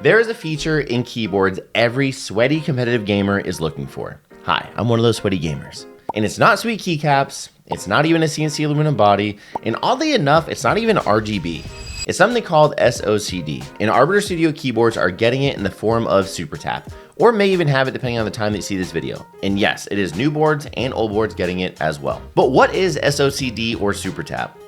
There is a feature in keyboards every sweaty competitive gamer is looking for. Hi, I'm one of those sweaty gamers. And it's not sweet keycaps, it's not even a CNC aluminum body, and oddly enough, it's not even RGB. It's something called SOCD, and Arbiter Studio keyboards are getting it in the form of Super Tap, or may even have it depending on the time that you see this video. And yes, it is new boards and old boards getting it as well. But what is SOCD or Super Tap?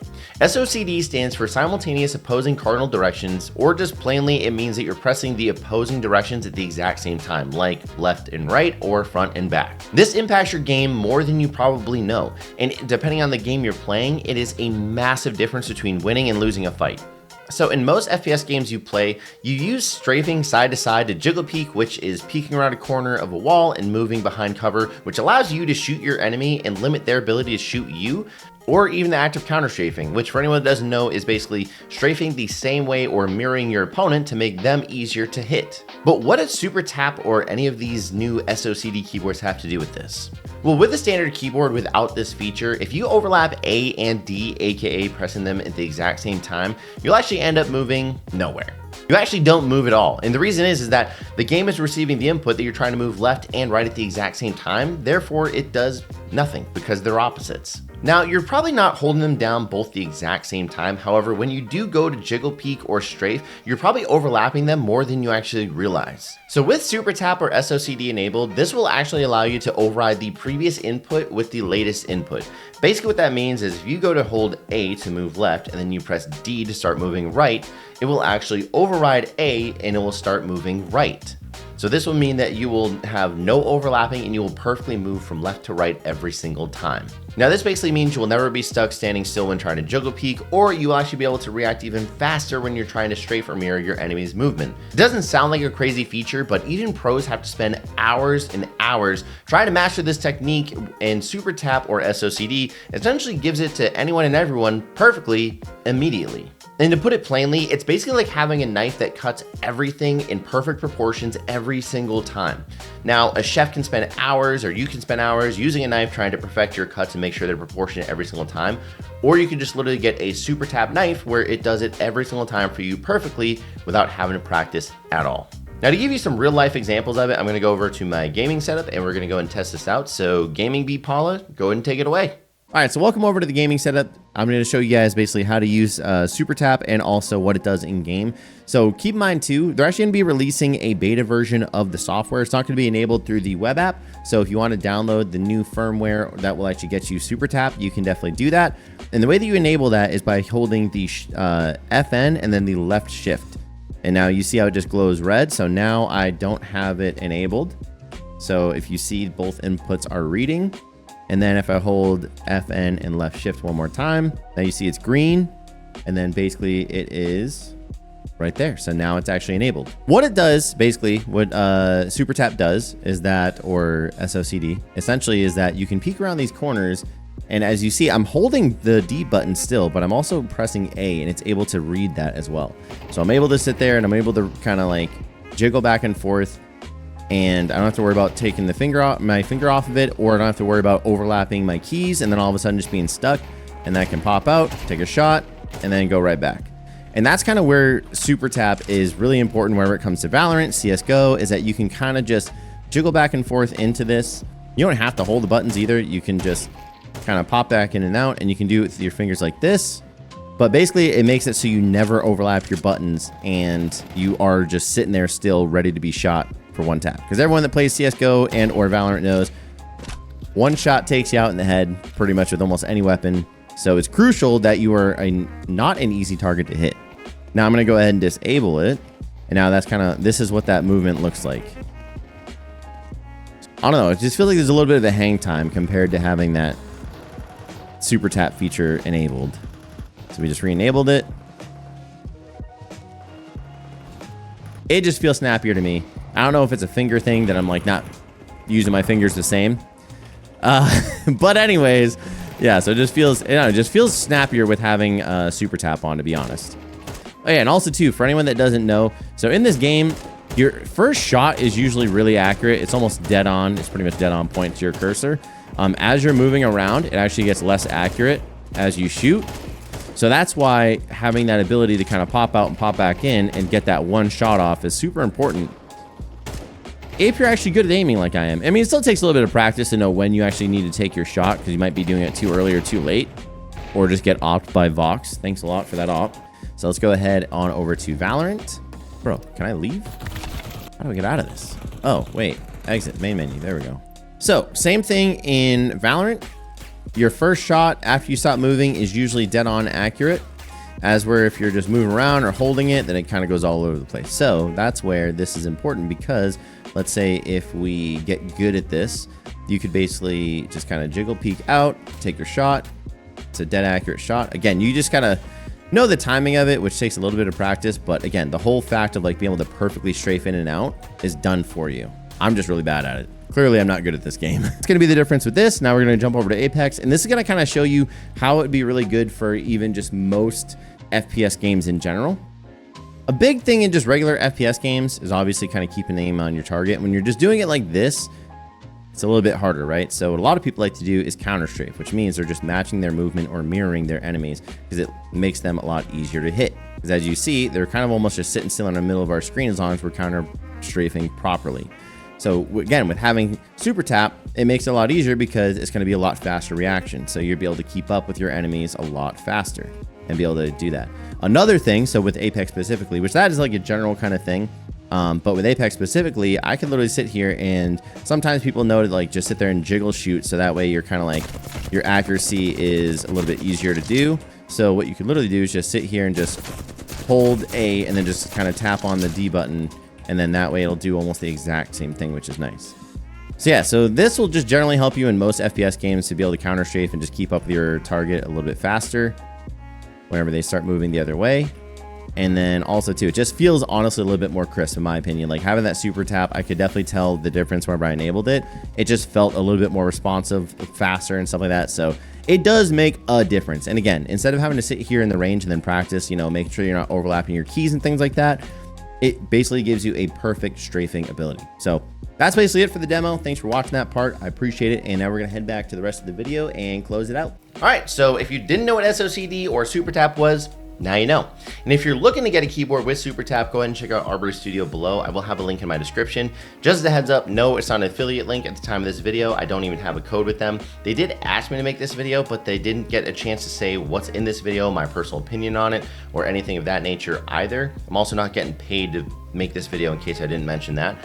SOCD stands for simultaneous opposing cardinal directions, or just plainly it means that you're pressing the opposing directions at the exact same time, like left and right or front and back. This impacts your game more than you probably know, and depending on the game you're playing, it is a massive difference between winning and losing a fight. So in most FPS games you play, you use strafing side to side to jiggle peek, which is peeking around a corner of a wall and moving behind cover, which allows you to shoot your enemy and limit their ability to shoot you, or even the active counter strafing, which for anyone that doesn't know is basically strafing the same way or mirroring your opponent to make them easier to hit. But what does Super Tap or any of these new SOCD keyboards have to do with this? Well, with a standard keyboard without this feature, if you overlap A and D, aka pressing them at the exact same time, you'll actually end up moving nowhere. You actually don't move at all. And the reason is that the game is receiving the input that you're trying to move left and right at the exact same time. Therefore, it does nothing because they're opposites. Now, you're probably not holding them down both the exact same time. However, when you do go to jiggle peek or strafe, you're probably overlapping them more than you actually realize. So with Super Tap or SOCD enabled, this will actually allow you to override the previous input with the latest input. Basically what that means is if you go to hold A to move left and then you press D to start moving right, it will actually override A and it will start moving right. So this will mean that you will have no overlapping and you will perfectly move from left to right every single time. Now this basically means you will never be stuck standing still when trying to jiggle peek, or you will actually be able to react even faster when you're trying to strafe or mirror your enemy's movement. It doesn't sound like a crazy feature, but even pros have to spend hours and hours trying to master this technique, and Super Tap or SOCD essentially gives it to anyone and everyone perfectly immediately. And to put it plainly, it's basically like having a knife that cuts everything in perfect proportions every single time. Now, a chef can spend hours, or you can spend hours using a knife trying to perfect your cuts and make sure they're proportionate every single time. Or you can just literally get a Super Tap knife where it does it every single time for you perfectly without having to practice at all. Now, to give you some real life examples of it, I'm gonna go over to my gaming setup and we're gonna go and test this out. So Gaming B Paula, go ahead and take it away. All right, so welcome over to the gaming setup. I'm going to show you guys basically how to use Super Tap and also what it does in game. So keep in mind too, they're actually going to be releasing a beta version of the software. It's not going to be enabled through the web app. So if you want to download the new firmware that will actually get you Super Tap, you can definitely do that. And the way that you enable that is by holding the FN and then the left shift. And now you see how it just glows red. So now I don't have it enabled. So if you see both inputs are reading, and then if I hold FN and left shift one more time, now you see it's green, and then basically it is right there. So now it's actually enabled. What it does, basically, what Super Tap does is that, or SOCD, essentially is that you can peek around these corners, and as you see, I'm holding the D button still, but I'm also pressing A, and it's able to read that as well. So I'm able to sit there, and I'm able to kind of like jiggle back and forth, and I don't have to worry about taking the my finger off of it, or I don't have to worry about overlapping my keys and then all of a sudden just being stuck. And that can pop out, take a shot, and then go right back. And that's kind of where Super Tap is really important whenever it comes to Valorant, CSGO, is that you can kind of just jiggle back and forth into this. You don't have to hold the buttons either. You can just kind of pop back in and out, and you can do it with your fingers like this. But basically, it makes it so you never overlap your buttons, and you are just sitting there still ready to be shot for one tap. Because everyone that plays CSGO and or Valorant knows one shot takes you out in the head pretty much with almost any weapon. So it's crucial that you are not an easy target to hit. Now I'm going to go ahead and disable it. And now that's kind of, this is what that movement looks like. I don't know. It just feels like there's a little bit of a hang time compared to having that Super Tap feature enabled. So we just re-enabled it. It just feels snappier to me. I don't know if it's a finger thing that I'm like not using my fingers the same. But anyways, yeah, so it just feels, it just feels snappier with having Super Tap on, to be honest. Oh yeah, and also too, for anyone that doesn't know, so in this game, your first shot is usually really accurate. It's almost dead on. It's pretty much dead on point to your cursor. As you're moving around, it actually gets less accurate as you shoot. So that's why having that ability to kind of pop out and pop back in and get that one shot off is super important. If you're actually good at aiming like I am. I mean, it still takes a little bit of practice to know when you actually need to take your shot, because you might be doing it too early or too late, or just get opt by Vox. Thanks a lot for that opt. So let's go ahead on over to Valorant. Bro, can I leave? How do I get out of this? Oh, wait. Exit, main menu. There we go. So, same thing in Valorant. Your first shot after you stop moving is usually dead on accurate. As where if you're just moving around or holding it, then it kind of goes all over the place. So that's where this is important, because let's say if we get good at this, you could basically just kind of jiggle, peek out, take your shot. It's a dead accurate shot. Again, you just kind of know the timing of it, which takes a little bit of practice. But again, the whole fact of like being able to perfectly strafe in and out is done for you. I'm just really bad at it. Clearly, I'm not good at this game. It's going to be the difference with this. Now we're going to jump over to Apex, and this is going to kind of show you how it would be really good for even just most FPS games in general. A big thing in just regular FPS games is obviously kind of keeping aim on your target. When you're just doing it like this, it's a little bit harder, right? So what a lot of people like to do is counter strafe, which means they're just matching their movement or mirroring their enemies, because it makes them a lot easier to hit. Because as you see, they're kind of almost just sitting still in the middle of our screen as long as we're counter strafing properly. So again, with having super tap, it makes it a lot easier because it's going to be a lot faster reaction. So you'll be able to keep up with your enemies a lot faster and be able to do that. Another thing, so with Apex specifically, which that is like a general kind of thing, but with Apex specifically, I could literally sit here, and sometimes people know to like just sit there and jiggle shoot, so that way you're kind of like, your accuracy is a little bit easier to do. So what you could literally do is just sit here and just hold A and then just kind of tap on the D button, and then that way it'll do almost the exact same thing, which is nice. So yeah, so this will just generally help you in most FPS games to be able to counter strafe and just keep up with your target a little bit faster whenever they start moving the other way. And then also too, it just feels honestly a little bit more crisp in my opinion. Like having that super tap, I could definitely tell the difference whenever I enabled it. It just felt a little bit more responsive, faster and stuff like that. So it does make a difference. And again, instead of having to sit here in the range and then practice, you know, make sure you're not overlapping your keys and things like that, it basically gives you a perfect strafing ability. So that's basically it for the demo. Thanks for watching that part. I appreciate it. And now we're gonna head back to the rest of the video and close it out. All right, so if you didn't know what SOCD or Super Tap was, now you know. And if you're looking to get a keyboard with Super Tap, go ahead and check out Arbiter Studio below. I will have a link in my description. Just as a heads up, no, it's not an affiliate link at the time of this video. I don't even have a code with them. They did ask me to make this video, but they didn't get a chance to say what's in this video, my personal opinion on it, or anything of that nature either. I'm also not getting paid to make this video in case I didn't mention that.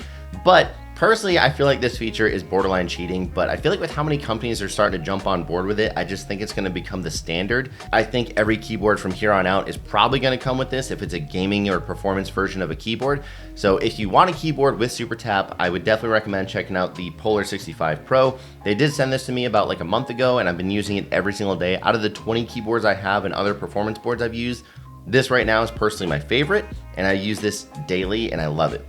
But personally, I feel like this feature is borderline cheating, but I feel like with how many companies are starting to jump on board with it, I just think it's going to become the standard. I think every keyboard from here on out is probably going to come with this if it's a gaming or performance version of a keyboard. So if you want a keyboard with Super Tap, I would definitely recommend checking out the Polar 65 Pro. They did send this to me about like a month ago, and I've been using it every single day. Out of the 20 keyboards I have and other performance boards I've used, this right now is personally my favorite, and I use this daily and I love it.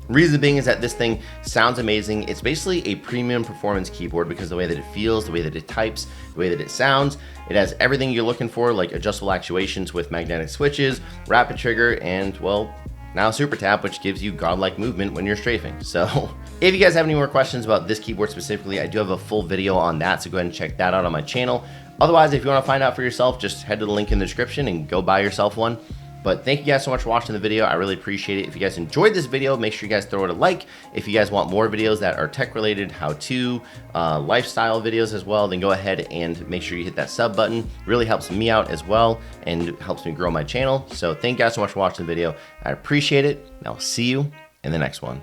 Reason being is that this thing sounds amazing. It's basically a premium performance keyboard because the way that it feels, the way that it types, the way that it sounds, it has everything you're looking for, like adjustable actuations with magnetic switches, rapid trigger, and well, now Super Tap, which gives you godlike movement when you're strafing. So if you guys have any more questions about this keyboard specifically, I do have a full video on that, so go ahead and check that out on my channel. Otherwise, if you want to find out for yourself, just head to the link in the description and go buy yourself one. But thank you guys so much for watching the video. I really appreciate it. If you guys enjoyed this video, make sure you guys throw it a like. If you guys want more videos that are tech related, how-to, lifestyle videos as well, then go ahead and make sure you hit that sub button. Really helps me out as well and helps me grow my channel. So thank you guys so much for watching the video. I appreciate it, and I'll see you in the next one.